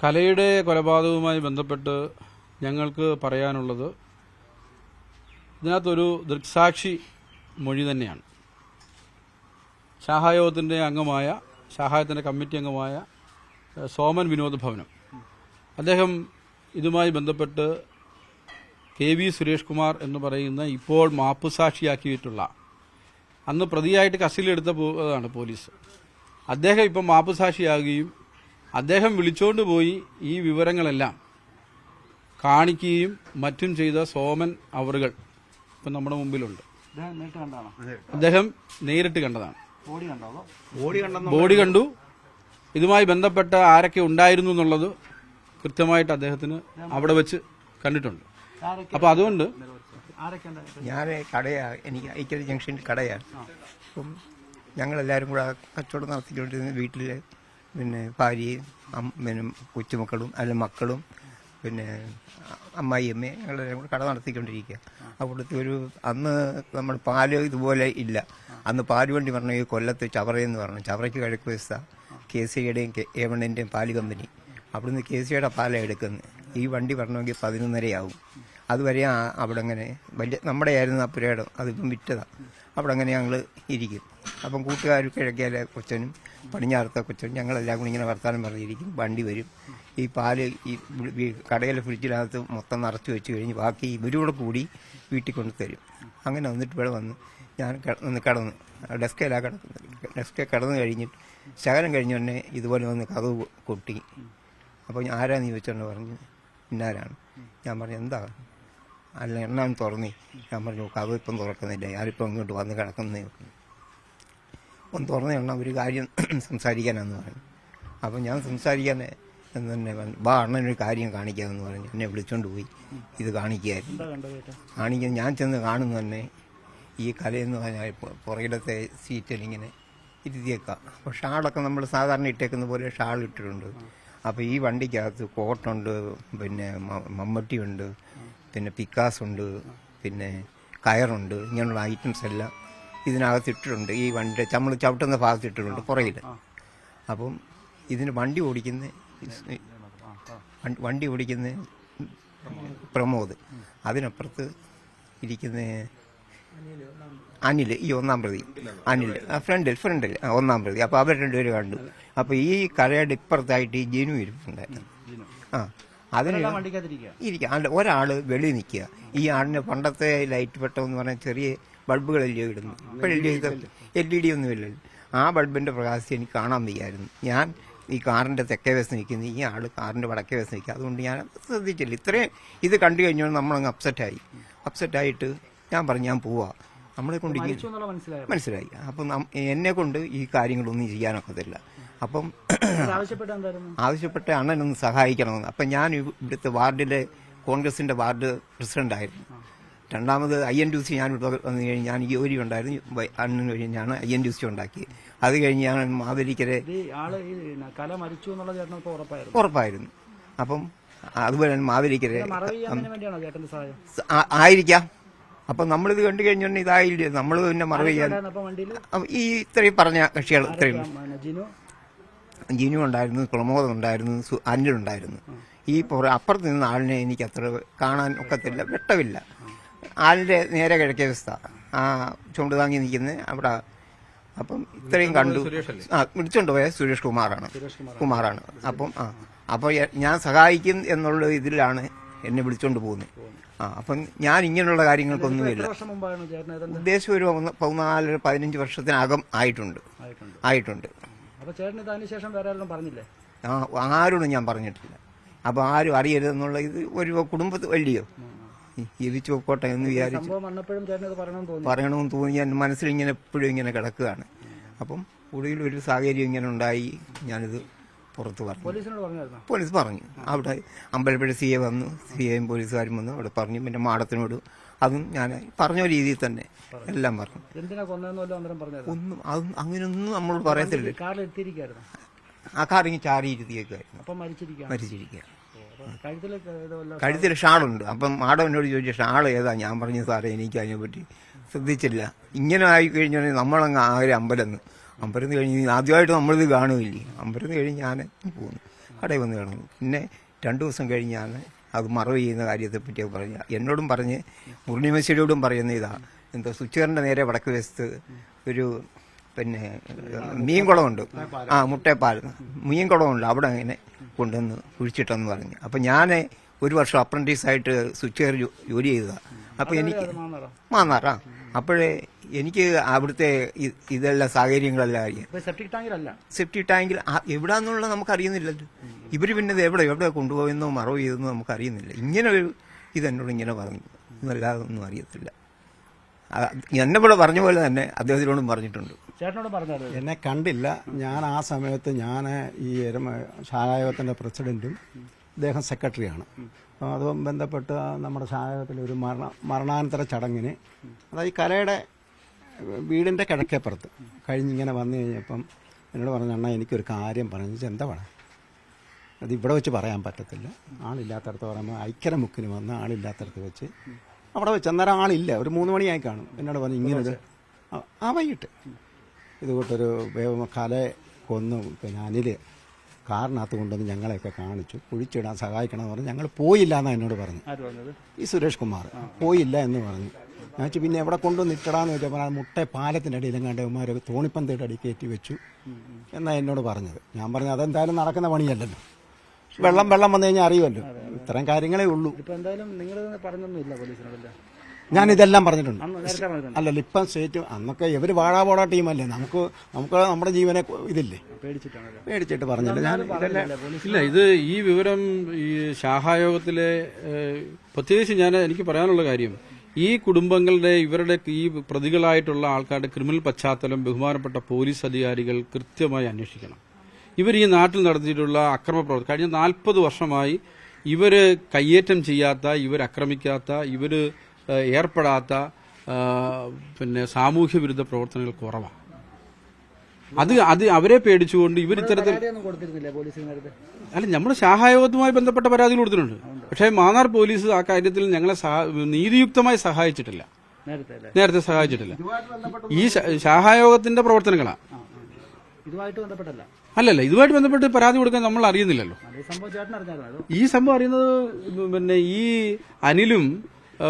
കലയുടെ കൊലപാതകവുമായി ബന്ധപ്പെട്ട് ഞങ്ങൾക്ക് പറയാനുള്ളത് ഇതിനകത്തൊരു ദൃക്സാക്ഷി മൊഴി തന്നെയാണ്. ശാഹായോഗത്തിൻ്റെ അംഗമായ ശാഹായത്തിൻ്റെ കമ്മിറ്റി അംഗമായ സോമൻ വിനോദ് ഭവനം അദ്ദേഹം ഇതുമായി ബന്ധപ്പെട്ട് KV സുരേഷ് കുമാർ എന്ന് പറയുന്ന ഇപ്പോൾ മാപ്പുസാക്ഷിയാക്കിയിട്ടുള്ള അന്ന് പ്രതിയായിട്ട് കസ്റ്റഡിയിലെടുത്തതാണ് പോലീസ്. അദ്ദേഹം ഇപ്പം മാപ്പുസാക്ഷിയാകുകയും അദ്ദേഹം വിളിച്ചുകൊണ്ട് പോയി ഈ വിവരങ്ങളെല്ലാം കാണിക്കുകയും മറ്റും ചെയ്ത സോമൻ അവറുകൾ ഇപ്പം നമ്മുടെ മുമ്പിലുണ്ട്. അദ്ദേഹം നേരിട്ട് കണ്ടതാണ്. ബോഡി കണ്ടു. ഇതുമായി ബന്ധപ്പെട്ട ആരൊക്കെ ഉണ്ടായിരുന്നു എന്നുള്ളത് കൃത്യമായിട്ട് അദ്ദേഹത്തിന് അവിടെ വെച്ച് കണ്ടിട്ടുണ്ട്. അപ്പൊ അതുകൊണ്ട് ഞാൻ എനിക്ക് ഐക്യത ജംഗ്ഷനിൽ കടയാണ്. അപ്പം ഞങ്ങളെല്ലാവരും കൂടെ കച്ചവടം നടത്തിക്കൊണ്ടിരുന്ന വീട്ടിൽ പിന്നെ ഭാര്യയും പിന്നെ കൊച്ചുമക്കളും അല്ല മക്കളും പിന്നെ അമ്മായിയമ്മയും ഞങ്ങളെല്ലാം കൂടെ കട നടത്തിക്കൊണ്ടിരിക്കുക. അവിടുത്തെ അന്ന് നമ്മൾ പാല് ഇതുപോലെ ഇല്ല. അന്ന് പാല് വണ്ടി പറഞ്ഞ ഈ കൊല്ലത്ത് ചവറയെന്ന് പറഞ്ഞു. ചവറയ്ക്ക് കിഴക്ക് വശത്ത KCയുടെയും A1ന്റെയും പാല് കമ്പനി. അവിടുന്ന് KCയുടെ പാലാണ് എടുക്കുന്നത്. ഈ വണ്ടി പറഞ്ഞെങ്കിൽ 11:30 അതുവരെ അവിടെ അങ്ങനെ വലിയ നമ്മുടെ ആയിരുന്നു ആ പുരയിടം. അതിപ്പം വിറ്റതാണ്. അവിടെ അങ്ങനെ ഞങ്ങൾ ഇരിക്കും. അപ്പം കൂട്ടുകാർ കിഴക്കേലെ കൊച്ചനും പടിഞ്ഞാറത്തെ കൊച്ചനും ഞങ്ങളെല്ലാം കൂടി ഇങ്ങനെ വർത്താനം പറഞ്ഞിരിക്കും. വണ്ടി വരും. ഈ പാല് ഈ കടയിലെ ഫ്രിഡ്ജിനകത്ത് മൊത്തം നിറച്ച് വെച്ച് കഴിഞ്ഞ് ബാക്കി ഇവരൂടെ കൂടി വീട്ടിൽ കൊണ്ട് തരും. അങ്ങനെ വന്നിട്ട് ഇവിടെ വന്ന് ഞാൻ കിടന്ന് ഡെസ്കയിലാണ് കിടക്കുന്നത്. ഡെസ്കെ കിടന്ന് കഴിഞ്ഞിട്ട് ശകലം കഴിഞ്ഞ ഉടനെ ഇതുപോലെ വന്ന് കതവ് കൊട്ടി. അപ്പോൾ ആരാന്ന് ചോദിച്ചോണ്ട് പറഞ്ഞു ഇന്നാരാണ്. ഞാൻ പറഞ്ഞു എന്താ അല്ല എണ്ണാൻ തുറന്നി. ഞാൻ പറഞ്ഞു കതവ് ഇപ്പം തുറക്കുന്നില്ല, ഞാനിപ്പോൾ ഇങ്ങോട്ട് വന്ന് കിടക്കുന്നേ. ഒന്ന് തുറന്ന എണ്ണ ഒരു കാര്യം സംസാരിക്കാനെന്ന് പറഞ്ഞു. അപ്പം ഞാൻ സംസാരിക്കാൻ എന്ന് തന്നെ വാ അണ്ണനൊരു കാര്യം കാണിക്കാമെന്ന് പറഞ്ഞു. എന്നെ വിളിച്ചോണ്ട് പോയി ഇത് കാണിക്കാൻ ഞാൻ ചെന്ന് കാണുന്നു തന്നെ ഈ കലയെന്ന് പറഞ്ഞാൽ പുറകിലത്തെ സീറ്റിൽ ഇങ്ങനെ ഇരുത്തിയേക്കാം. അപ്പോൾ ഷാളൊക്കെ നമ്മൾ സാധാരണ ഇട്ടേക്കുന്ന പോലെ ഷാൾ ഇട്ടിട്ടുണ്ട്. അപ്പോൾ ഈ വണ്ടിക്കകത്ത് കോട്ടുണ്ട്, പിന്നെ മമ്മട്ടിയുണ്ട്, പിന്നെ പിക്കാസുണ്ട്, പിന്നെ കയറുണ്ട്, ഇങ്ങനെയുള്ള ഐറ്റംസ് എല്ലാം ഇതിനകത്ത് ഇട്ടിട്ടുണ്ട്. ഈ വണ്ടി നമ്മൾ ചവിട്ടുന്ന ഭാഗത്ത് ഇട്ടിട്ടുണ്ട് പുറകിൽ. അപ്പം ഇതിന് വണ്ടി ഓടിക്കുന്ന പ്രമോദ്, അതിനപ്പുറത്ത് ഇരിക്കുന്ന അനിൽ, ഈ 1-ാം പ്രതി അനിൽ, ഫ്രണ്ടിൽ 1-ാം പ്രതി. അപ്പോൾ അവർ രണ്ടുപേരും കണ്ടു. അപ്പോൾ ഈ കരയുടെ ഇപ്പുറത്തായിട്ട് ഈ ജിനു ഇരിപ്പുണ്ടായിരുന്നു. അതിന് ഇരിക്കുക. ഒരാള് വെളി നിൽക്കുക. ഈ ആളിന് പണ്ടത്തെ ലൈറ്റ് വെട്ടമെന്ന് പറഞ്ഞാൽ ചെറിയ ബൾബുകളല്ലേ ഇടുന്നു. ഇപ്പോഴല്ലേ ഇത് LED ഒന്നുമില്ലല്ലോ. ആ ബൾബിന്റെ പ്രകാശം എനിക്ക് കാണാൻ വയ്യായിരുന്നു. ഞാൻ ഈ കാറിന്റെ തെക്കേ വശം നിൽക്കുന്നു, ഈ ആള് കാറിന്റെ വടക്കേ വശം നിൽക്കുക. അതുകൊണ്ട് ഞാൻ ശ്രദ്ധിച്ചില്ല. ഇത്രയും ഇത് കണ്ടു കഴിഞ്ഞാൽ നമ്മളങ്ങ് അപ്സെറ്റായിട്ട് ഞാൻ പറഞ്ഞു ഞാൻ പോവാ, നമ്മളെ കൊണ്ട് മനസ്സിലായി. അപ്പം എന്നെ കൊണ്ട് ഈ കാര്യങ്ങളൊന്നും ചെയ്യാനൊക്കത്തില്ല. അപ്പം ആവശ്യപ്പെട്ട അണ്ണനൊന്ന് സഹായിക്കണമെന്ന്. അപ്പം ഞാൻ ഇവിടുത്തെ വാർഡിലെ കോൺഗ്രസിന്റെ വാർഡ് പ്രസിഡന്റായിരുന്നു. രണ്ടാമത് INTUC ഞാൻ ഇവിടെ വന്നു കഴിഞ്ഞ് ഞാൻ ഈ ജോലി ഉണ്ടായിരുന്നു. അണ്ണന് വഴി ഞാൻ INTUC ഉണ്ടാക്കി. അത് കഴിഞ്ഞ് ഞാൻ മാവേലിക്കരെ ഉറപ്പായിരുന്നു. അപ്പം അതുപോലെ മാവേലിക്കരെ ആയിരിക്കാം. അപ്പം നമ്മളിത് കണ്ടു കഴിഞ്ഞാൽ ഇതായില്ലേ, നമ്മൾ പിന്നെ മറവ് ചെയ്യാൻ ഈ ഇത്രയും പറഞ്ഞ കക്ഷികൾ ഇത്രയും ജിനു ഉണ്ടായിരുന്നു, പ്രമോദം ഉണ്ടായിരുന്നു, അനിലുണ്ടായിരുന്നു. ഈ അപ്പുറത്ത് നിന്ന് ആളിനെ എനിക്ക് അത്ര കാണാൻ ഒക്കത്തില്ല, വെട്ടമില്ല. ആളിന്റെ നേരെ കിഴക്കേ വ്യവസ്ഥ ആ ചുണ്ട് താങ്ങി നിൽക്കുന്ന അവിടെ. അപ്പം ഇത്രയും കണ്ടു. വിളിച്ചോണ്ട് പോയ സുരേഷ് കുമാറാണ്. അപ്പം അപ്പോൾ ഞാൻ സഹായിക്കും എന്നുള്ള ഇതിലാണ് എന്നെ വിളിച്ചോണ്ട് പോകുന്നത്. അപ്പം ഞാൻ ഇങ്ങനെയുള്ള കാര്യങ്ങൾക്കൊന്നുമില്ല. ഉദ്ദേശം ഒരു 14-15 വർഷത്തിനകം ആയിട്ടുണ്ട്. ആരോടും ഞാൻ പറഞ്ഞിട്ടില്ല. അപ്പൊ ആരും അറിയരുതെന്നുള്ള ഇത് ഒരു കുടുംബത്തിൽ വലിയോ ജീവിച്ചു പോക്കോട്ടെ എന്ന് വിചാരിച്ചു പറയണമെന്ന് തോന്നി. ഞാൻ മനസ്സിലിങ്ങനെ എപ്പോഴും ഇങ്ങനെ കിടക്കുകയാണ്. അപ്പം ഒടുവിൽ ഒരു സാഹചര്യം ഇങ്ങനെ ഉണ്ടായി. ഞാനിത് പുറത്ത് പറഞ്ഞു. പോലീസ് പറഞ്ഞു. അവിടെ അമ്പലപ്പുഴ CA വന്നു, CAയും പോലീസുകാരും വന്നു. അവിടെ പറഞ്ഞു. പിന്നെ മാഡത്തിനോട് അതും ഞാൻ പറഞ്ഞ രീതിയിൽ തന്നെ എല്ലാം പറഞ്ഞു. ഒന്നും അങ്ങനെയൊന്നും നമ്മളോട് പറയത്തില്ല. ആ കാറിങ്ങി ചാരിയിരുത്തിയേക്കായിരുന്നു. മരിച്ചിരിക്കുക. കഴുത്തിൽ ഷാളുണ്ട്. അപ്പം മാഡവനോട് ചോദിച്ച ഷാൾ ഏതാ? ഞാൻ പറഞ്ഞു സാറേ എനിക്ക് അതിനെപ്പറ്റി ശ്രദ്ധിച്ചില്ല. ഇങ്ങനെ ആയി കഴിഞ്ഞാൽ നമ്മളങ്ങ് ആരും അമ്പലന്ന് കഴിഞ്ഞ് ആദ്യമായിട്ട് നമ്മളിത് കാണുകയില്ലേ. അമ്പലന്ന് കഴിഞ്ഞ് ഞാൻ പോകുന്നു. കടയിൽ വന്ന് കിടന്നു. പിന്നെ 2 ദിവസം കഴിഞ്ഞാണ് അത് മറവ് ചെയ്യുന്ന കാര്യത്തെപ്പറ്റിയൊക്കെ പറഞ്ഞ് എന്നോടും പറഞ്ഞ് മുരളിമേശ്വരിയോടും പറയുന്ന ഇതാ, എന്തോ സ്വിച്ചുകാരൻ്റെ നേരെ വടക്ക് വശത്ത് ഒരു പിന്നെ മീൻകുളമുണ്ട്, മുട്ടേപ്പാൽ മീൻകുളമുണ്ട്, അവിടെ അങ്ങനെ കൊണ്ടുവന്ന് കുഴിച്ചിട്ടെന്ന് പറഞ്ഞു. അപ്പം ഞാൻ 1 വർഷം അപ്രന്റീസായിട്ട് സ്വിച്ചുകാർ ജോലി ചെയ്തതാണ്. അപ്പോൾ എനിക്ക് മാന്നാറാ അപ്പോഴേ എനിക്ക് അവിടുത്തെ ഇതെല്ലാം സാഹചര്യങ്ങളെല്ലാം അറിയാം. സെപ്റ്റിക് ടാങ്കിൽ എവിടാന്നുള്ള നമുക്കറിയുന്നില്ലല്ലോ. ഇവർ പിന്നെ ഇത് എവിടെ കൊണ്ടുപോയെന്നോ മറവ് ചെയ്തെന്നോ നമുക്കറിയുന്നില്ല. ഇങ്ങനെ ഒരു ഇതെന്നോട് ഇങ്ങനെ പറഞ്ഞു, ഇതല്ലാതെ ഒന്നും അറിയത്തില്ല. എന്നെ ഇവിടെ പറഞ്ഞ പോലെ തന്നെ അദ്ദേഹത്തിനോടും പറഞ്ഞിട്ടുണ്ട്. എന്നെ കണ്ടില്ല. ഞാൻ ആ സമയത്ത് ഈ ശാഖായോഗത്തിൻ്റെ പ്രസിഡന്റും അദ്ദേഹം സെക്രട്ടറിയാണ്. അപ്പോൾ അതും ബന്ധപ്പെട്ട് നമ്മുടെ ശാഖായോഗത്തിലൊരു മരണാനന്തര ചടങ്ങിന്, അതായത് ഈ കലയുടെ വീടിൻ്റെ കിഴക്കേപ്പുറത്ത് കഴിഞ്ഞിങ്ങനെ വന്നു കഴിഞ്ഞപ്പം എന്നോട് പറഞ്ഞു, അണ്ണാ എനിക്കൊരു കാര്യം പറഞ്ഞു. എന്താ വേണം? അത് ഇവിടെ വെച്ച് പറയാൻ പറ്റത്തില്ല, ആളില്ലാത്തടത്ത് പറയുമ്പോൾ ഐക്യര മുക്കിന് വന്ന് ആളില്ലാത്തടത്ത് വെച്ച് അവിടെ വെച്ച് അന്നേരം ആളില്ല, ഒരു 3 മണിയായി കാണും. എന്നോട് പറഞ്ഞു ഇങ്ങനൊരു വൈകിട്ട് ഇതുകൊണ്ടൊരു കലയെ കൊന്നു, പിന്നെ അനില് കാറിനകത്ത് കൊണ്ടുവന്ന് ഞങ്ങളെയൊക്കെ കാണിച്ചു, കുഴിച്ചിടാൻ സഹായിക്കണമെന്ന് പറഞ്ഞ് ഞങ്ങൾ പോയില്ല എന്നാണ് എന്നോട് പറഞ്ഞു. ഈ സുരേഷ് കുമാർ പോയില്ല എന്ന് പറഞ്ഞു. ഞാൻ വെച്ചു പിന്നെ എവിടെ കൊണ്ടുവന്ന് ഇട്ടടാന്ന് വെച്ചപ്പോൾ മുട്ട പാലത്തിൻ്റെ അടിയിലെങ്ങാണ്ട് ഉമാർ തോണിപ്പന്തയുടെ അടി കയറ്റി വെച്ചു എന്നാണ് എന്നോട് പറഞ്ഞത്. ഞാൻ പറഞ്ഞു അതെന്തായാലും നടക്കുന്ന പണിയല്ലല്ലോ, വെള്ളം വന്നു കഴിഞ്ഞാൽ അറിയുമല്ലോ, ഇത്തരം കാര്യങ്ങളേ ഉള്ളൂ. ഞാനിതെല്ലാം പറഞ്ഞിട്ടുണ്ട്. അല്ലല്ല, ഇപ്പം സ്റ്റേറ്റ് അന്നൊക്കെ ഇവർ വാഴാപോടാ ടീമല്ലേ, നമുക്ക് നമ്മുടെ ജീവനെ ഇതില്ലേ പേടിച്ചിട്ട് പറഞ്ഞില്ല. ഞാൻ ഇല്ല, ഇത് ഈ വിവരം ഈ ശാഖായോഗത്തിലെ പ്രത്യേകിച്ച് എനിക്ക് പറയാനുള്ള കാര്യം, ഈ കുടുംബങ്ങളുടെ ഇവരുടെ ഈ പ്രതികളായിട്ടുള്ള ആൾക്കാരുടെ ക്രിമിനൽ പശ്ചാത്തലം ബഹുമാനപ്പെട്ട പോലീസ് അധികാരികൾ കൃത്യമായി അന്വേഷിക്കണം. ഇവർ ഈ നാട്ടിൽ നടത്തിയിട്ടുള്ള അക്രമപ്രവർത്തനം കഴിഞ്ഞ 40 വർഷമായി ഇവർ കയ്യേറ്റം ചെയ്യാത്ത, ഇവർ ആക്രമിക്കാത്ത, ഇവർ ഏർപ്പെടാത്ത പിന്നെ സാമൂഹ്യ വിരുദ്ധ പ്രവർത്തനങ്ങൾ കുറവാണ്. അത് അവരെ പേടിച്ചുകൊണ്ട് ഇവർ ഇത്തരത്തിൽ അല്ല, നമ്മുടെ ശാഖായോഗത്തുമായി ബന്ധപ്പെട്ട പരാതികൾ കൊടുത്തിട്ടുണ്ട്. പക്ഷേ മാന്നാർ പോലീസ് ആ കാര്യത്തിൽ ഞങ്ങളെ നീതിയുക്തമായി സഹായിച്ചിട്ടില്ല, നേരത്തെ സഹായിച്ചിട്ടില്ല. ഈ ശാഖായോഗത്തിന്റെ പ്രവർത്തനങ്ങളാണ്, അല്ലല്ല, ഇതുമായിട്ട് ബന്ധപ്പെട്ട് പരാതി കൊടുക്കാൻ നമ്മൾ അറിയുന്നില്ലല്ലോ. ഈ സംഭവം അറിയുന്നത് പിന്നെ ഈ അനിലും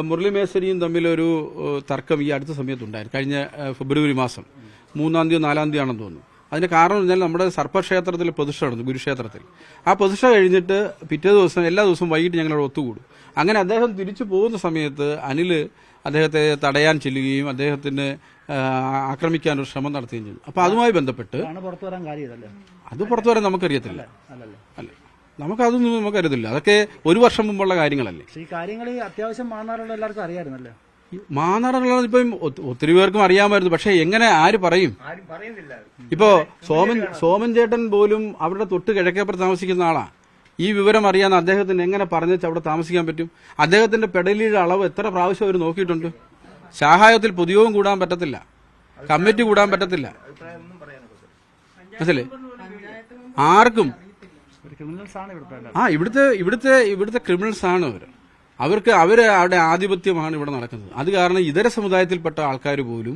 മുരളിമേശ്വരിയും തമ്മിലൊരു തർക്കം ഈ അടുത്ത സമയത്തുണ്ടായിരുന്നു. കഴിഞ്ഞ ഫെബ്രുവരി മാസം 3-ാം തീയതി 4-ാം തീയതി ആണെന്ന് തോന്നുന്നു. അതിന്റെ കാരണം എന്ന് പറഞ്ഞാൽ നമ്മുടെ സർപ്പക്ഷേത്രത്തിൽ പ്രതിഷ്ഠ നടന്നു, ഗുരുക്ഷേത്രത്തിൽ. ആ പ്രതിഷ്ഠ കഴിഞ്ഞിട്ട് പിറ്റേ ദിവസം എല്ലാ ദിവസവും വൈകിട്ട് ഞങ്ങളവിടെ ഒത്തുകൂടും. അങ്ങനെ അദ്ദേഹം തിരിച്ചു പോകുന്ന സമയത്ത് അനിൽ അദ്ദേഹത്തെ തടയാൻ ചെല്ലുകയും അദ്ദേഹത്തിന് ആക്രമിക്കാൻ ഒരു ശ്രമം നടത്തുകയും ചെയ്തു. അപ്പൊ അതുമായി ബന്ധപ്പെട്ട് അത് പുറത്തു വരാൻ നമുക്കറിയത്തില്ല, അല്ല നമുക്കതൊന്നും നമുക്കറിയത്തില്ല. അതൊക്കെ 1 വർഷം മുമ്പുള്ള കാര്യങ്ങളല്ലേ. ഈ കാര്യങ്ങൾ അത്യാവശ്യം മാന്നാറുള്ള എല്ലാവർക്കും അറിയാമായിരുന്നല്ലോ. മാന്നാറുള്ള ഇപ്പം ഒത്തിരി പേർക്കും അറിയാമായിരുന്നു. പക്ഷെ എങ്ങനെ ആര് പറയും? ഇപ്പോ സോമൻ ചേട്ടൻ പോലും അവിടെ തൊട്ട് കിഴക്കേപ്പുറത്ത് താമസിക്കുന്ന ആളാണ്. ഈ വിവരം അറിയാൻ അദ്ദേഹത്തിന് എങ്ങനെ പറഞ്ഞു അവിടെ താമസിക്കാൻ പറ്റും? അദ്ദേഹത്തിന്റെ പെടലിയുടെ അളവ് എത്ര പ്രാവശ്യം അവർ നോക്കിയിട്ടുണ്ട്? ശാഖായോഗത്തിൽ പൊതുയോഗം കൂടാൻ പറ്റത്തില്ല, കമ്മിറ്റി കൂടാൻ പറ്റത്തില്ല, മനസ്സിലെ ആർക്കും. ഇവിടുത്തെ ക്രിമിനൽസ് ആണ് അവർക്ക് അവരുടെ ആധിപത്യമാണ് ഇവിടെ നടക്കുന്നത്. അത് കാരണം ഇതര സമുദായത്തിൽപ്പെട്ട ആൾക്കാർ പോലും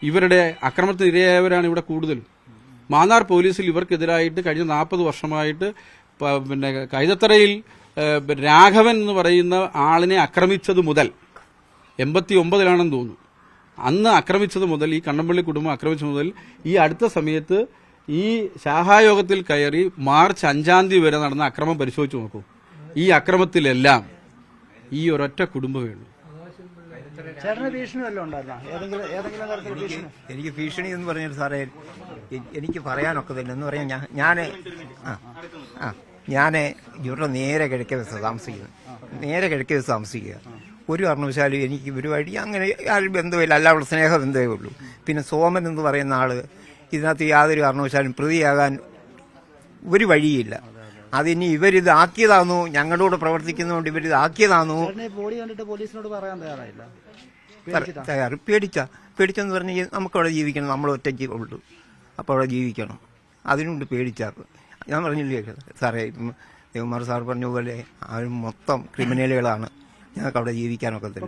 ഇവരുടെ അക്രമത്തിന് ഇരയായവരാണ് ഇവിടെ കൂടുതലും. മാന്നാർ പോലീസിൽ ഇവർക്കെതിരായിട്ട് കഴിഞ്ഞ 40 വർഷമായിട്ട് പിന്നെ കൈതത്തറയിൽ രാഘവൻ എന്ന് പറയുന്ന ആളിനെ ആക്രമിച്ചത് മുതൽ 89-ലാണെന്ന് തോന്നുന്നു, അന്ന് ആക്രമിച്ചത് മുതൽ, ഈ കണ്ണമ്പള്ളി കുടുംബം ആക്രമിച്ചത് മുതൽ ഈ അടുത്ത സമയത്ത് ഈ ശാഖായോഗത്തിൽ കയറി മാർച്ച് 5-ാം തീയതി വരെ നടന്ന അക്രമം പരിശോധിച്ച് നോക്കൂ. ഈ അക്രമത്തിലെല്ലാം ഈ ഒരൊറ്റ കുടുംബമേ ഉള്ളൂ. എനിക്ക് ഭീഷണി എന്ന് പറഞ്ഞാൽ സാറേ എനിക്ക് പറയാനൊക്കെ തന്നെ എന്ന് പറയാൻ ഞാൻ ഇവിടെ നേരെ കിഴക്കേ വശത്ത് താമസിക്കുക. ഒരു കാരണവശാലും എനിക്ക് ഇവരുമായിട്ട് അങ്ങനെ ആരും ബന്ധമില്ല, എല്ലാവരുടെ സ്നേഹ ബന്ധമേ ഉള്ളൂ. പിന്നെ സോമൻ എന്ന് പറയുന്ന ആള് ഇതിനകത്ത് യാതൊരു കാരണവശാലും പ്രതിയാകാൻ ഒരു വഴിയില്ല. അതിനി ഇവരിത് ആക്കിയതാണോ, ഞങ്ങളോട് പ്രവർത്തിക്കുന്നതുകൊണ്ട് ഇവരിത് ആക്കിയതാണോ? പേടിച്ചെന്ന് പറഞ്ഞാൽ നമുക്കവിടെ ജീവിക്കണം, നമ്മൾ ഒറ്റയ്ക്ക് ഉള്ളൂ, അപ്പോൾ അവിടെ ജീവിക്കണം. അതിനുണ്ട് പേടിച്ചാൽ. ഞാൻ പറഞ്ഞില്ലേ സാറേ, ദേവകുമാർ സാർ പറഞ്ഞ പോലെ അവർ മൊത്തം ക്രിമിനലുകളാണ്, ഞങ്ങൾക്ക് അവിടെ ജീവിക്കാനൊക്കെ തന്നെ.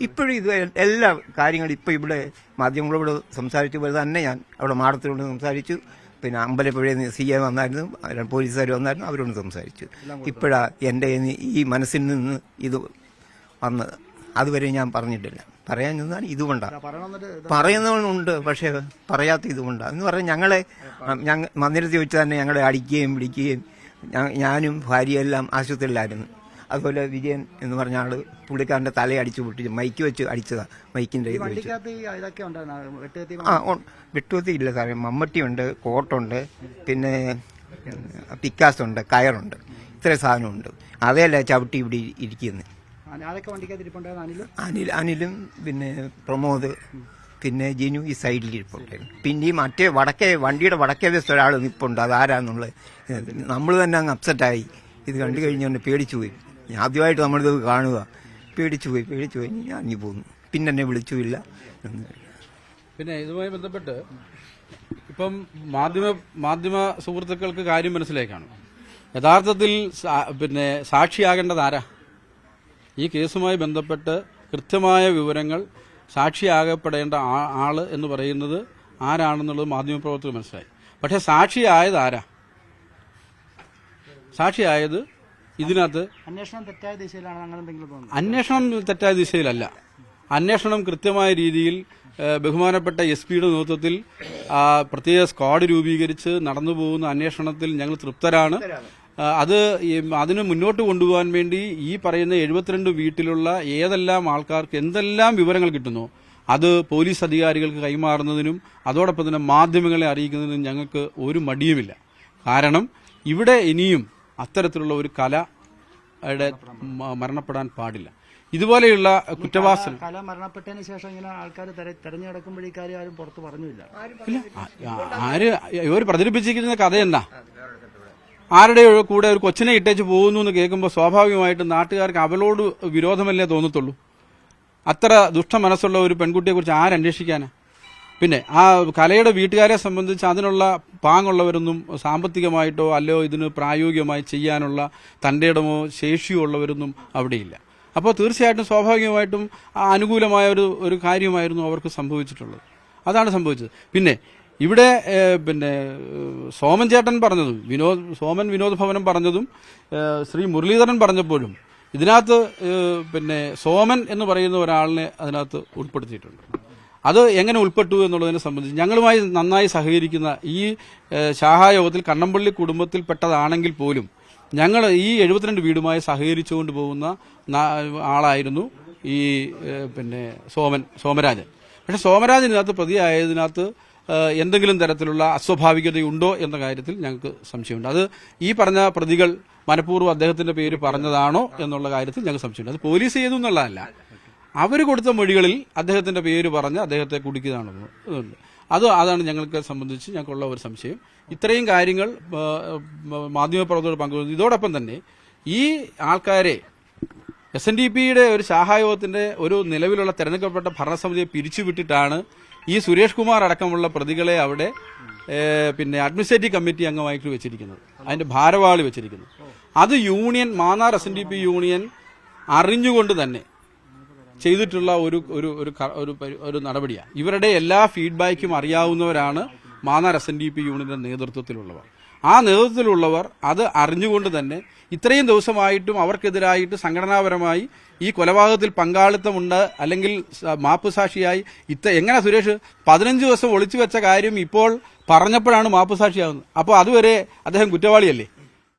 ഇപ്പോഴും ഇത് എല്ലാ കാര്യങ്ങളും ഇപ്പം ഇവിടെ മാധ്യമങ്ങളോട് സംസാരിച്ച പോലെ തന്നെ ഞാൻ അവിടെ മാഡത്തിനോട് സംസാരിച്ചു, പിന്നെ അമ്പലപ്പുഴയിൽ നിന്ന് സി എ വന്നായിരുന്നു, പോലീസുകാർ വന്നായിരുന്നു, അവരോട് സംസാരിച്ചു. ഇപ്പോഴാ എൻ്റെ ഈ മനസ്സിൽ നിന്ന് ഇത് വന്നത്. അതുവരെ ഞാൻ പറഞ്ഞിട്ടില്ല. പറയാൻ നിന്നാൽ ഇതുകൊണ്ടാണ് പറയുന്നവനുണ്ട്, പക്ഷേ പറയാത്ത ഇതുകൊണ്ടാണ് എന്ന് പറഞ്ഞാൽ ഞങ്ങളെ മന്ദിരത്തിൽ വെച്ച് തന്നെ ഞങ്ങളെ അടിക്കുകയും പിടിക്കുകയും ഞാനും ഭാര്യയെല്ലാം ആശുപത്രിയിലായിരുന്നു. അതുപോലെ വിജയൻ എന്ന് പറഞ്ഞ ആള് പുള്ളിക്കാരൻ്റെ തലയടിച്ചു പൊട്ടിച്ചു, മൈക്ക് വെച്ച് അടിച്ചതാ. മൈക്കിൻ്റെ ഇത് വെച്ച് വെട്ടുകത്തി ഇല്ല സാറേ. മമ്മട്ടിയുണ്ട്, കോട്ടുണ്ട്, പിന്നെ പിക്കാസുണ്ട്, കയറുണ്ട്, ഇത്രയും സാധനമുണ്ട്. അതേല്ല ചവിട്ടി ഇവിടെ ഇരിക്കുന്നത്. അനിലും പിന്നെ പ്രമോദ് പിന്നെ ജിനു ഈ സൈഡിൽ ഇരിപ്പുണ്ടായിരുന്നു. പിന്നെ ഈ മറ്റേ വണ്ടിയുടെ വടക്കേ വശത്ത് ഒരാൾ നിൽപ്പുണ്ട്. അതാരാന്നുള്ളത് നമ്മൾ തന്നെ അങ്ങ് അപ്സെറ്റായി. ഇത് കണ്ടു കഴിഞ്ഞുകൊണ്ട് പേടിച്ചു പോയി. ആദ്യമായിട്ട് നമ്മളിത് കാണുക. പേടിച്ചു പോയി ഞാൻ ഇനി പോന്നു. പിന്നെ എന്നെ വിളിച്ചുമില്ല. പിന്നെ ഇതുമായി ബന്ധപ്പെട്ട് ഇപ്പം മാധ്യമ സുഹൃത്തുക്കൾക്ക് കാര്യം മനസ്സിലാക്കാണ്. യഥാർത്ഥത്തിൽ പിന്നെ സാക്ഷിയാകേണ്ടത് ആരാ? ഈ കേസുമായി ബന്ധപ്പെട്ട് കൃത്യമായ വിവരങ്ങൾ സാക്ഷിയാകപ്പെടേണ്ട ആള് എന്ന് പറയുന്നത് ആരാണെന്നുള്ളത് മാധ്യമപ്രവർത്തകർ മനസ്സിലായി. പക്ഷെ സാക്ഷിയായത് ആരാ? സാക്ഷിയായത് ഇതിനകത്ത് അന്വേഷണം തെറ്റായ ദിശയിലാണ്. അങ്ങനെ എന്തെങ്കിലും തോന്നുന്നു? അന്വേഷണം തെറ്റായ ദിശയിലല്ല. അന്വേഷണം കൃത്യമായ രീതിയിൽ ബഹുമാനപ്പെട്ട എസ് പിയുടെ നേതൃത്വത്തിൽ പ്രത്യേക സ്ക്വാഡ് രൂപീകരിച്ച് നടന്നു പോകുന്ന അന്വേഷണത്തിൽ ഞങ്ങൾ തൃപ്തരാണ്. അതിന് മുന്നോട്ട് കൊണ്ടുപോകാൻ വേണ്ടി ഈ പറയുന്ന 72 വീട്ടിലുള്ള ഏതെല്ലാം ആൾക്കാർക്ക് എന്തെല്ലാം വിവരങ്ങൾ കിട്ടുന്നു അത് പോലീസ് അധികാരികൾക്ക് കൈമാറുന്നതിനും അതോടൊപ്പം തന്നെ മാധ്യമങ്ങളെ അറിയിക്കുന്നതിനും ഞങ്ങൾക്ക് ഒരു മടിയുമില്ല. കാരണം ഇവിടെ ഇനിയും അത്തരത്തിലുള്ള ഒരു കലയുടെ മരണപ്പെടാൻ പാടില്ല. ഇതുപോലെയുള്ള കുറ്റവാസന കല മരണപ്പെട്ടതിന് ശേഷം ഇങ്ങനെ ആൾക്കാർ തെരഞ്ഞെടുക്കുമ്പോൾ ഈ കാര്യം ആരും പുറത്ത് പറഞ്ഞില്ല. ആര് ഇവർ പ്രചരിപ്പിച്ചിരിക്കുന്ന കഥ എന്താ? ആരുടെ കൂടെ ഒരു കൊച്ചിനെ ഇട്ടേച്ച് പോകുന്നു എന്ന് കേൾക്കുമ്പോൾ സ്വാഭാവികമായിട്ടും നാട്ടുകാർക്ക് അവളോട് വിരോധമല്ലേ തോന്നത്തുള്ളൂ. അത്ര ദുഷ്ട മനസ്സുള്ള ഒരു പെൺകുട്ടിയെക്കുറിച്ച് ആരന്വേഷിക്കാനാ? പിന്നെ ആ കലയുടെ വീട്ടുകാരെ സംബന്ധിച്ച് അതിനുള്ള പാങ്ങുള്ളവരൊന്നും സാമ്പത്തികമായിട്ടോ അല്ലയോ ഇതിന് പ്രായോഗികമായി ചെയ്യാനുള്ള തന്റെ ഇടമോ ശേഷിയോ ഉള്ളവരൊന്നും അവിടെയില്ല. അപ്പോൾ തീർച്ചയായിട്ടും സ്വാഭാവികമായിട്ടും അനുകൂലമായ ഒരു കാര്യമായിരുന്നു അവർക്ക് സംഭവിച്ചിട്ടുള്ളത്. അതാണ് സംഭവിച്ചത്. പിന്നെ ഇവിടെ പിന്നെ സോമൻ ചേട്ടൻ പറഞ്ഞതും സോമൻ വിനോദ് ഭവനം പറഞ്ഞതും ശ്രീ മുരളീധരൻ പറഞ്ഞപ്പോഴും ഇതിനകത്ത് പിന്നെ സോമൻ എന്ന് പറയുന്ന ഒരാളിനെ അതിനകത്ത് ഉൾപ്പെടുത്തിയിട്ടുണ്ട്. അത് എങ്ങനെ ഉൾപ്പെട്ടു എന്നുള്ളതിനെ സംബന്ധിച്ച് ഞങ്ങളുമായി നന്നായി സഹകരിക്കുന്ന ഈ ശാഖായോഗത്തിൽ കണ്ണമ്പള്ളി കുടുംബത്തിൽപ്പെട്ടതാണെങ്കിൽ പോലും ഞങ്ങൾ ഈ 72 വീടുമായി സഹകരിച്ചുകൊണ്ട് പോകുന്ന ആളായിരുന്നു ഈ പിന്നെ സോമരാജൻ. പക്ഷെ സോമരാജൻ ഇതിനകത്ത് പ്രതിയായതിനകത്ത് എന്തെങ്കിലും തരത്തിലുള്ള അസ്വാഭാവികതയുണ്ടോ എന്ന കാര്യത്തിൽ ഞങ്ങൾക്ക് സംശയമുണ്ട്. അത് ഈ പറഞ്ഞ പ്രതികൾ മനഃപൂർവ്വം അദ്ദേഹത്തിന്റെ പേര് പറഞ്ഞതാണോ എന്നുള്ള കാര്യത്തിൽ ഞങ്ങൾക്ക് സംശയമുണ്ട്. അത് പോലീസ് ചെയ്തു എന്നുള്ളതല്ല, അവർ കൊടുത്ത മൊഴികളിൽ അദ്ദേഹത്തിന്റെ പേര് പറഞ്ഞ് അദ്ദേഹത്തെ കുടുക്കിയതാണെന്ന് അതാണ് ഞങ്ങൾക്ക് സംബന്ധിച്ച് ഞങ്ങൾക്കുള്ള ഒരു സംശയം. ഇത്രയും കാര്യങ്ങൾ മാധ്യമപ്രവർത്തകർ പങ്കുവന്നു. ഇതോടൊപ്പം തന്നെ ഈ ആൾക്കാരെ SNDPയുടെ ഒരു ശാഖായോഗത്തിന്റെ ഒരു നിലവിലുള്ള തെരഞ്ഞെടുക്കപ്പെട്ട ഭരണസമിതിയെ പിരിച്ചുവിട്ടിട്ടാണ് ഈ സുരേഷ് കുമാർ അടക്കമുള്ള പ്രതികളെ അവിടെ പിന്നെ അഡ്മിനിസ്ട്രേറ്റീവ് കമ്മിറ്റി അംഗമായിട്ട് വെച്ചിരിക്കുന്നത്, അതിന്റെ ഭാരവാളി വെച്ചിരിക്കുന്നത്. അത് യൂണിയൻ മാന്നാർ SNDP യൂണിയൻ അറിഞ്ഞുകൊണ്ട് തന്നെ ചെയ്തിട്ടുള്ള ഒരു നടപടിയാണ്. ഇവരുടെ എല്ലാ ഫീഡ്ബാക്കും അറിയാവുന്നവരാണ് മാന്നാർ SNDP യൂണിയന്റെ നേതൃത്വത്തിലുള്ളവർ. ആ നേതൃത്വത്തിലുള്ളവർ അത് അറിഞ്ഞുകൊണ്ട് തന്നെ ഇത്രയും ദിവസമായിട്ടും അവർക്കെതിരായിട്ട് സംഘടനാപരമായി ഈ കൊലപാതകത്തിൽ പങ്കാളിത്തമുണ്ട് അല്ലെങ്കിൽ മാപ്പുസാക്ഷിയായി എങ്ങനെ സുരേഷ് 15 ദിവസം ഒളിച്ചു വെച്ച കാര്യം ഇപ്പോൾ പറഞ്ഞപ്പോഴാണ് മാപ്പുസാക്ഷിയാകുന്നത്. അപ്പോൾ അതുവരെ അദ്ദേഹം കുറ്റവാളിയല്ലേ?